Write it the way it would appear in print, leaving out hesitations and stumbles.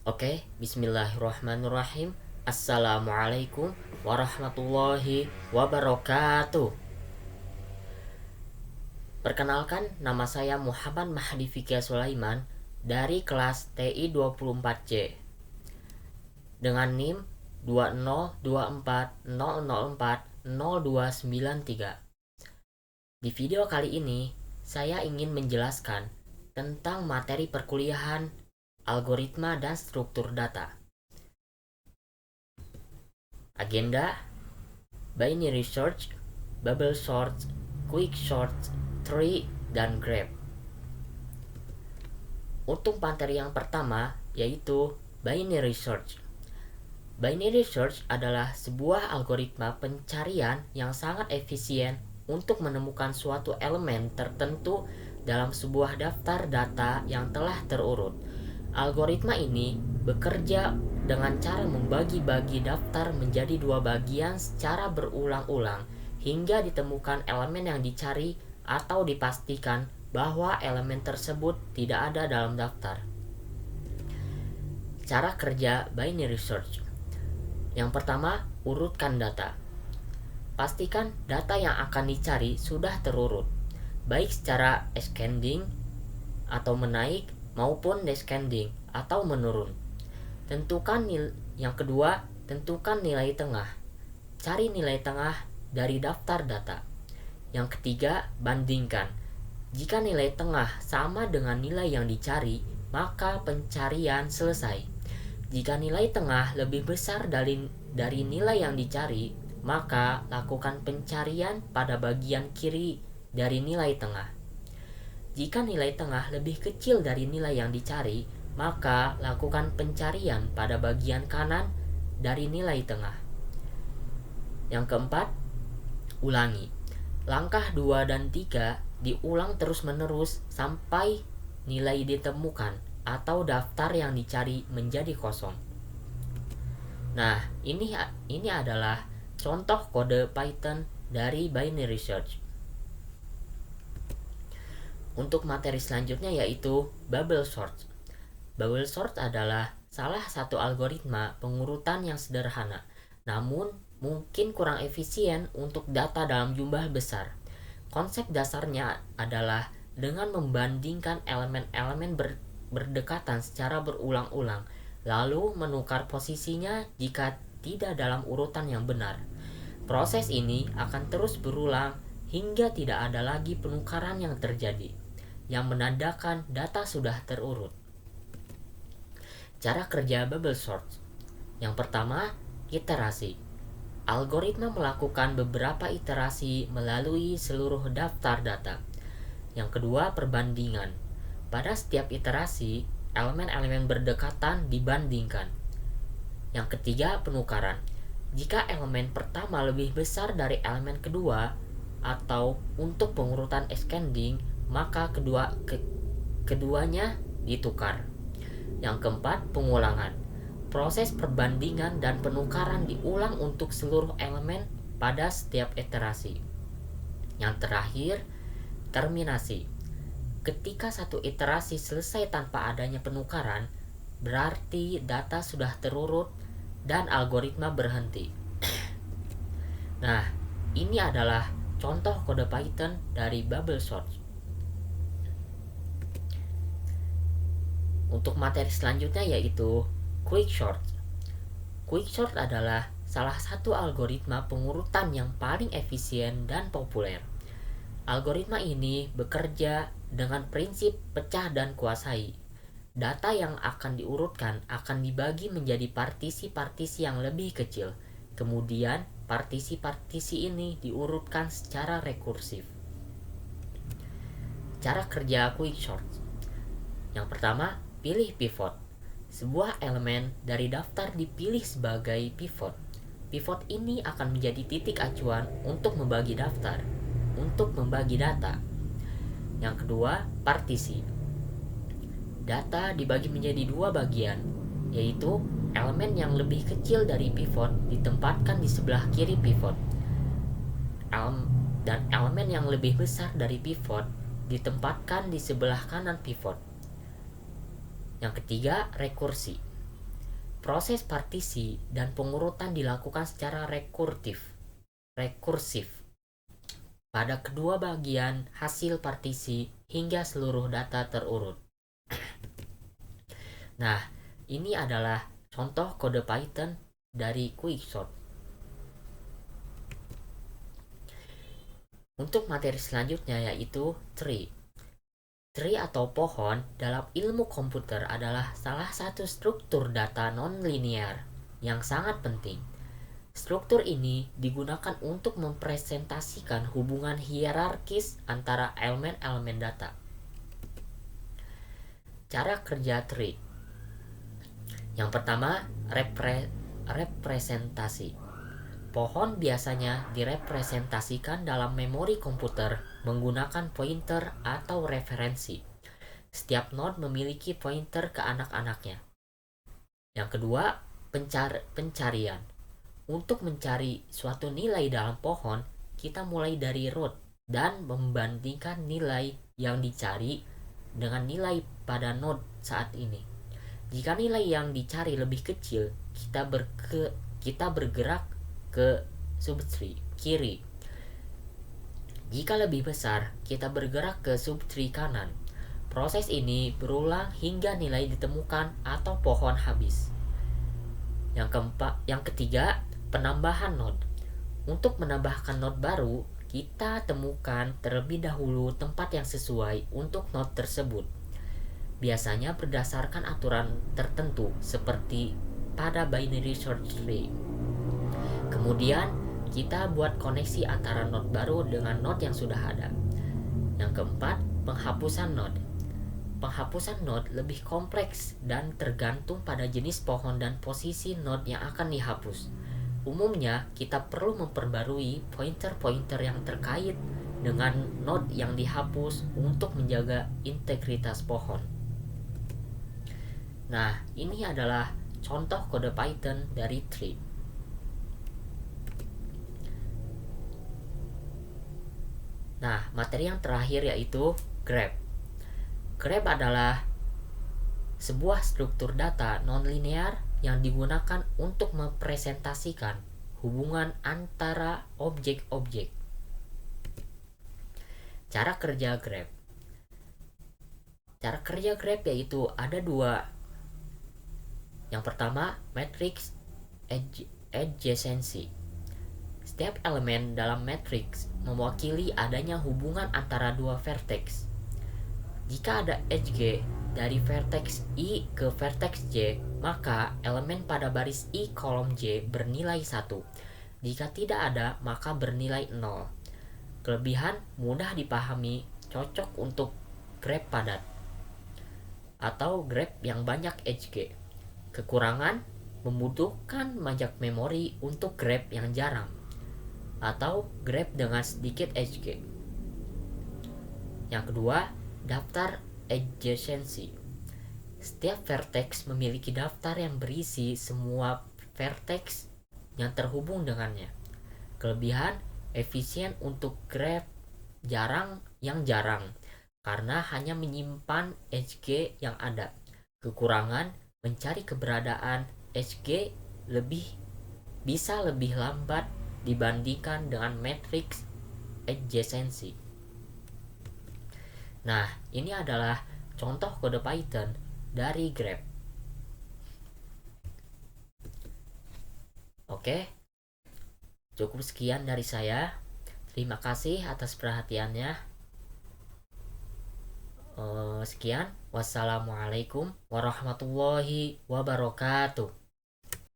Oke, bismillahirrahmanirrahim. Assalamualaikum warahmatullahi wabarakatuh. Perkenalkan, nama saya Muhammad Mahdi Fikya Sulaiman dari kelas TI 24C dengan NIM 20240040293. Di video kali ini, saya ingin menjelaskan tentang materi perkuliahan algoritma dan struktur data. Agenda: binary search, bubble sort, quick sort, tree, dan graph. Untuk materi yang pertama yaitu binary search. Binary search adalah sebuah algoritma pencarian yang sangat efisien untuk menemukan suatu elemen tertentu dalam sebuah daftar data yang telah terurut. Algoritma ini bekerja dengan cara membagi-bagi daftar menjadi dua bagian secara berulang-ulang hingga ditemukan elemen yang dicari atau dipastikan bahwa elemen tersebut tidak ada dalam daftar. Cara kerja binary search. Yang pertama, urutkan data. Pastikan data yang akan dicari sudah terurut, baik secara ascending atau menaik maupun descending atau menurun. Yang kedua, tentukan nilai tengah. Cari nilai tengah dari daftar data. Yang ketiga, bandingkan. Jika nilai tengah sama dengan nilai yang dicari, maka pencarian selesai. Jika nilai tengah lebih besar dari nilai yang dicari, maka lakukan pencarian pada bagian kiri dari nilai tengah. Jika nilai tengah lebih kecil dari nilai yang dicari, maka lakukan pencarian pada bagian kanan dari nilai tengah. Yang keempat, ulangi. Langkah 2 dan 3 diulang terus-menerus sampai nilai ditemukan atau daftar yang dicari menjadi kosong. Nah, ini adalah contoh kode Python dari binary search. Untuk materi selanjutnya yaitu bubble sort. Bubble sort adalah salah satu algoritma pengurutan yang sederhana, namun mungkin kurang efisien untuk data dalam jumlah besar. Konsep dasarnya adalah dengan membandingkan elemen-elemen berdekatan secara berulang-ulang, lalu menukar posisinya jika tidak dalam urutan yang benar. Proses ini akan terus berulang hingga tidak ada lagi penukaran yang terjadi, yang menandakan data sudah terurut. Cara kerja bubble sort. Yang pertama, iterasi. Algoritma melakukan beberapa iterasi melalui seluruh daftar data. Yang kedua, perbandingan. Pada setiap iterasi, elemen-elemen berdekatan dibandingkan. Yang ketiga, penukaran. Jika elemen pertama lebih besar dari elemen kedua, atau untuk pengurutan ascending, maka keduanya ditukar. Yang keempat, pengulangan. Proses perbandingan dan penukaran diulang untuk seluruh elemen pada setiap iterasi. Yang terakhir, terminasi. Ketika satu iterasi selesai tanpa adanya penukaran, berarti data sudah terurut dan algoritma berhenti. Nah, ini adalah contoh kode Python dari bubble sort. Untuk materi selanjutnya yaitu quick sort. Quick sort adalah salah satu algoritma pengurutan yang paling efisien dan populer. Algoritma ini bekerja dengan prinsip pecah dan kuasai. Data yang akan diurutkan akan dibagi menjadi partisi-partisi yang lebih kecil. Kemudian, partisi-partisi ini diurutkan secara rekursif. Cara kerja quick sort. Yang pertama, pilih pivot. Sebuah elemen dari daftar dipilih sebagai pivot. Pivot ini akan menjadi titik acuan untuk membagi daftar, untuk membagi data. Yang kedua, partisi. Data dibagi menjadi dua bagian, yaitu elemen yang lebih kecil dari pivot ditempatkan di sebelah kiri pivot, dan elemen yang lebih besar dari pivot ditempatkan di sebelah kanan pivot. Yang ketiga, rekursi. Proses partisi dan pengurutan dilakukan secara rekursif pada kedua bagian hasil partisi hingga seluruh data terurut. Nah, ini adalah contoh kode Python dari Quicksort. Untuk materi selanjutnya yaitu tree. Tree atau pohon dalam ilmu komputer adalah salah satu struktur data non-linear yang sangat penting. Struktur ini digunakan untuk mempresentasikan hubungan hierarkis antara elemen-elemen data. Cara kerja tree. Yang pertama, representasi. Pohon biasanya direpresentasikan dalam memori komputer menggunakan pointer atau referensi. Setiap node memiliki pointer ke anak-anaknya. Yang kedua, pencarian. Untuk mencari suatu nilai dalam pohon, kita mulai dari root dan membandingkan nilai yang dicari dengan nilai pada node saat ini. Jika nilai yang dicari lebih kecil, kita bergerak ke subtree kiri. Jika lebih besar, kita bergerak ke subtree kanan. Proses ini berulang hingga nilai ditemukan atau pohon habis. Yang ketiga, penambahan node. Untuk menambahkan node baru, kita temukan terlebih dahulu tempat yang sesuai untuk node tersebut. Biasanya berdasarkan aturan tertentu seperti pada binary search tree. Kemudian, kita buat koneksi antara node baru dengan node yang sudah ada. Yang keempat, penghapusan node. Penghapusan node lebih kompleks dan tergantung pada jenis pohon dan posisi node yang akan dihapus. Umumnya, kita perlu memperbarui pointer-pointer yang terkait dengan node yang dihapus untuk menjaga integritas pohon. Nah, ini adalah contoh kode Python dari tree. Nah, materi yang terakhir yaitu graph. Graph adalah sebuah struktur data nonlinear yang digunakan untuk mempresentasikan hubungan antara objek-objek. Cara kerja graph. Cara kerja graph yaitu ada dua. Yang pertama, matrix adjacency. Setiap elemen dalam matriks mewakili adanya hubungan antara dua vertex. Jika ada HG dari vertex I ke vertex J, maka elemen pada baris I kolom J bernilai 1. Jika tidak ada, maka bernilai 0. Kelebihan mudah dipahami, cocok untuk graph padat atau graph yang banyak HG. Kekurangan membutuhkan banyak memori untuk graph yang jarang atau graph dengan sedikit HG. Yang kedua, daftar adjacency. Setiap vertex memiliki daftar yang berisi semua vertex yang terhubung dengannya. Kelebihan, efisien untuk graph yang jarang karena hanya menyimpan HG yang ada. Kekurangan, mencari keberadaan HG bisa lebih lambat dibandingkan dengan matrix adjacency. Nah, ini adalah contoh kode Python dari graph. Oke, cukup sekian dari saya. Terima kasih atas perhatiannya. Sekian, wassalamualaikum warahmatullahi wabarakatuh.